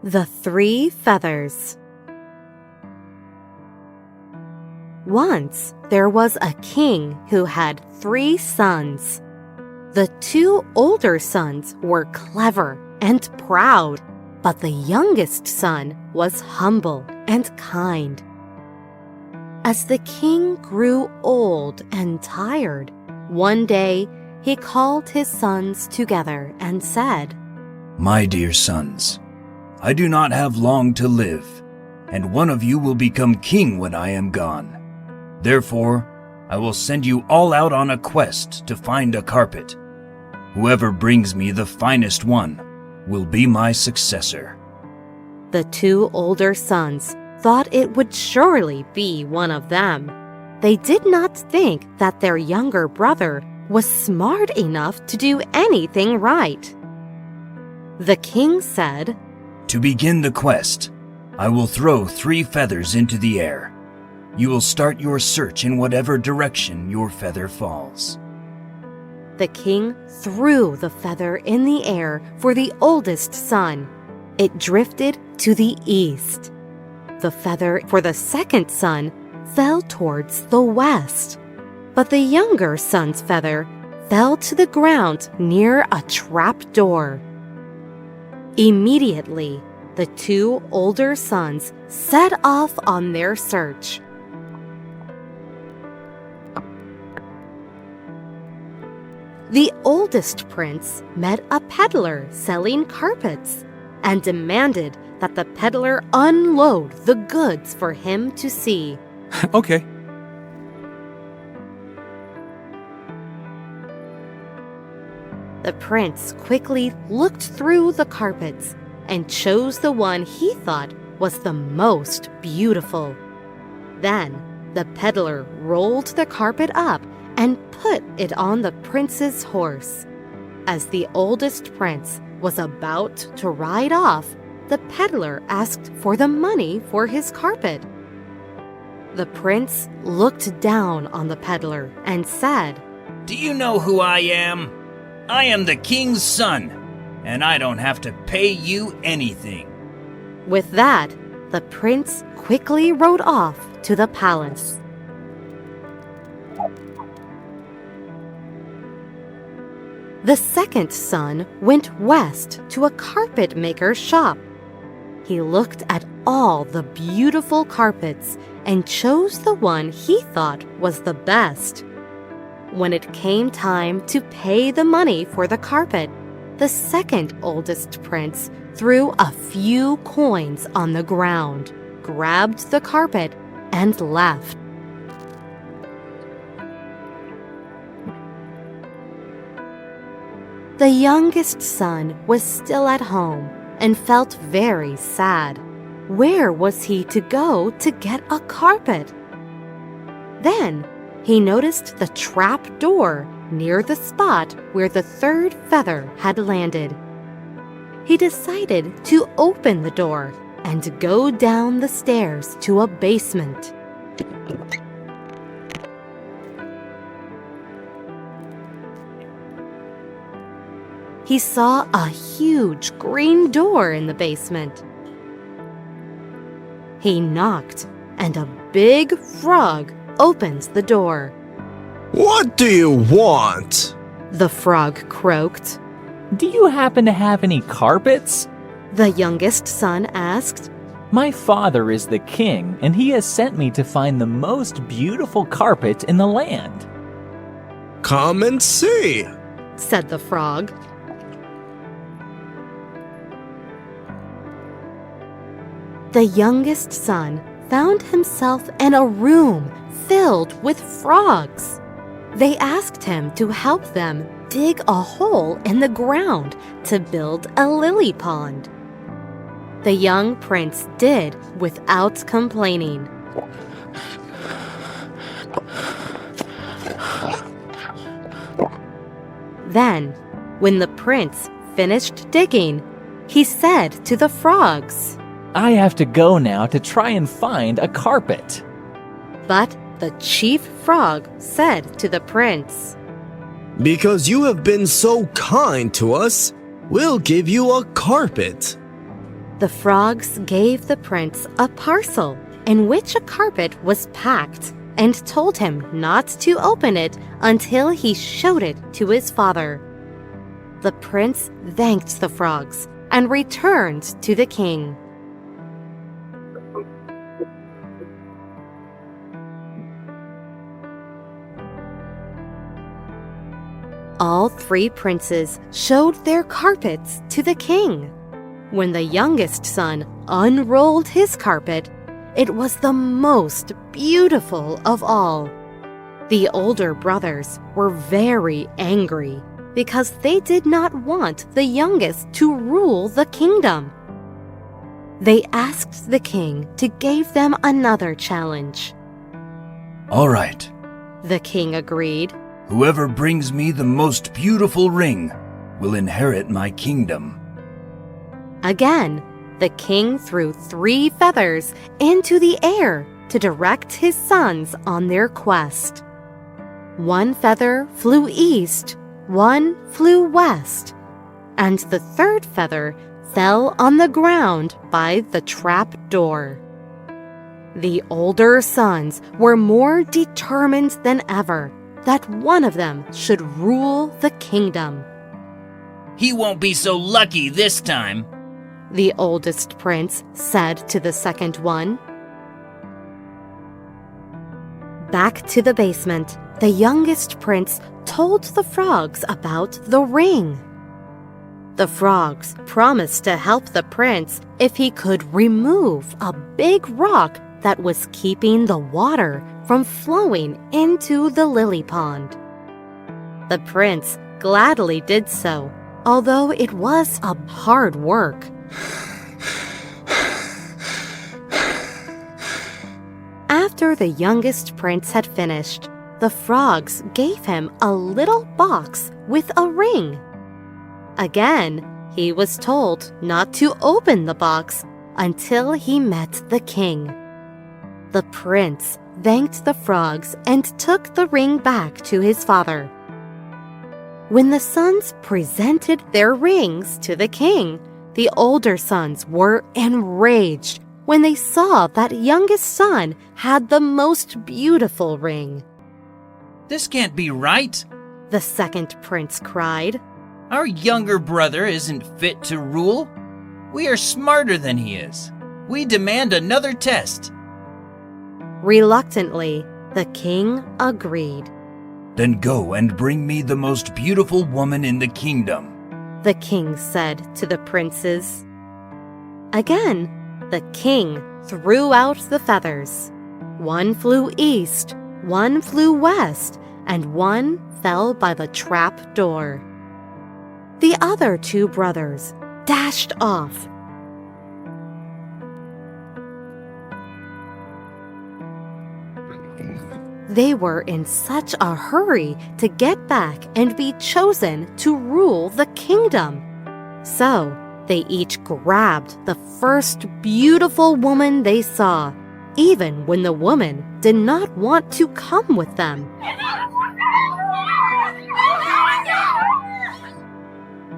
The Three Feathers. Once there was a king who had 3 sons. The 2 older sons were clever and proud, but the youngest son was humble and kind. As the king grew old and tired, one day he called his sons together and said, "My dear sons, I do not have long to live, and one of you will become king when I am gone. Therefore, I will send you all out on a quest to find a carpet. Whoever brings me the finest one will be my successor." The 2 older sons thought it would surely be one of them. They did not think that their younger brother was smart enough to do anything right. The king said, "To begin the quest, I will throw 3 feathers into the air. You will start your search in whatever direction your feather falls." The king threw the feather in the air for the oldest son. It drifted to the east. The feather for the second son fell towards the west. But the younger son's feather fell to the ground near a trap door. Immediately, the 2 older sons set off on their search. The oldest prince met a peddler selling carpets and demanded that the peddler unload the goods for him to see. Okay. The prince quickly looked through the carpets and chose the one he thought was the most beautiful. Then the peddler rolled the carpet up and put it on the prince's horse. As the oldest prince was about to ride off, the peddler asked for the money for his carpet. The prince looked down on the peddler and said, "Do you know who I am? I am the king's son, and I don't have to pay you anything." With that, the prince quickly rode off to the palace. The second son went west to a carpet maker's shop. He looked at all the beautiful carpets and chose the one he thought was the best. When it came time to pay the money for the carpet, the second oldest prince threw a few coins on the ground, grabbed the carpet, and left. The youngest son was still at home and felt very sad. Where was he to go to get a carpet? Then he noticed the trap door near the spot where the 3rd feather had landed. He decided to open the door and go down the stairs to a basement. He saw a huge green door in the basement. He knocked, and a big frog opened the door. "What do you want?" The frog croaked. "Do you happen to have any carpets?" The youngest son asked. "My father is the king, and he has sent me to find the most beautiful carpet in the land." "Come and see," said the frog. The youngest son found himself in a room filled with frogs. They asked him to help them dig a hole in the ground to build a lily pond. The young prince did without complaining. Then, when the prince finished digging, he said to the frogs, "I have to go now to try and find a carpet." But the chief frog said to the prince, "Because you have been so kind to us, we'll give you a carpet." The frogs gave the prince a parcel in which a carpet was packed and told him not to open it until he showed it to his father. The prince thanked the frogs and returned to the king. All three princes showed their carpets to the king. When the youngest son unrolled his carpet, it was the most beautiful of all. The older brothers were very angry because they did not want the youngest to rule the kingdom. They asked the king to give them another challenge. All right. The king agreed. Whoever brings me the most beautiful ring will inherit my kingdom. Again, the king threw 3 feathers into the air to direct his sons on their quest. 1 feather flew east, 1 flew west, and the 3rd feather fell on the ground by the trap door. The older sons were more determined than ever that one of them should rule the kingdom. He won't be so lucky this time, the oldest prince said to the second one. Back to the basement, the youngest prince told the frogs about the ring. The frogs promised to help the prince if he could remove a big rock that was keeping the water from flowing into the lily pond. The prince gladly did so, although it was a hard work. After the youngest prince had finished, the frogs gave him a little box with a ring. Again, he was told not to open the box until he met the king. The prince thanked the frogs and took the ring back to his father. When the sons presented their rings to the king, the older sons were enraged when they saw that youngest son had the most beautiful ring. This can't be right. The second prince cried. Our younger brother isn't fit to rule. We are smarter than he is. We demand another test. Reluctantly, the king agreed. Then go and bring me the most beautiful woman in the kingdom, the king said to the princes. Again, the king threw out the feathers. 1 flew east, 1 flew west, and 1 fell by the trap door. The other 2 brothers dashed off. They were in such a hurry to get back and be chosen to rule the kingdom. So they each grabbed the first beautiful woman they saw, even when the woman did not want to come with them.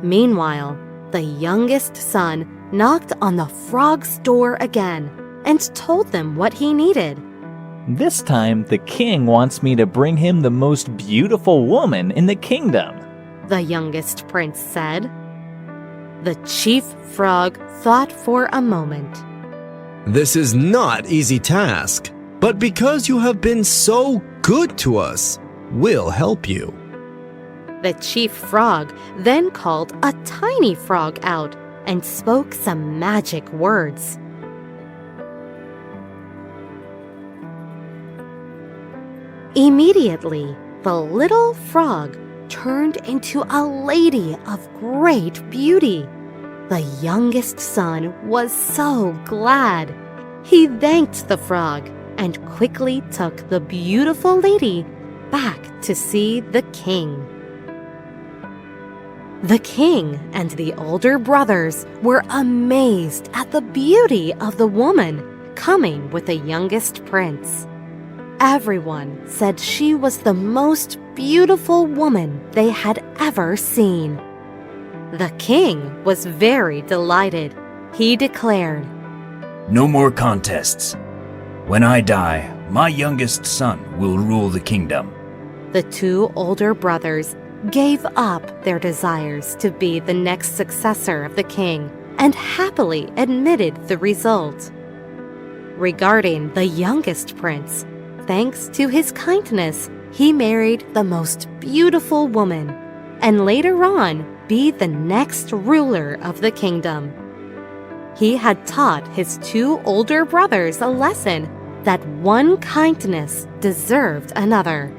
Meanwhile, the youngest son knocked on the frog's door again and told them what he needed. This time, the king wants me to bring him the most beautiful woman in the kingdom, the youngest prince said. The chief frog thought for a moment. This is not easy task, but because you have been so good to us, we'll help you. The chief frog then called a tiny frog out and spoke some magic words. Immediately, the little frog turned into a lady of great beauty. The youngest son was so glad. He thanked the frog and quickly took the beautiful lady back to see the king. The king and the older brothers were amazed at the beauty of the woman coming with the youngest prince. Everyone said she was the most beautiful woman they had ever seen. The king was very delighted, He declared, No more contests. When I die, my youngest son will rule the kingdom. The two older brothers gave up their desires to be the next successor of the king and happily admitted the result. Regarding the youngest prince, thanks to his kindness, he married the most beautiful woman and later on be the next ruler of the kingdom. He had taught his two older brothers a lesson that one kindness deserved another.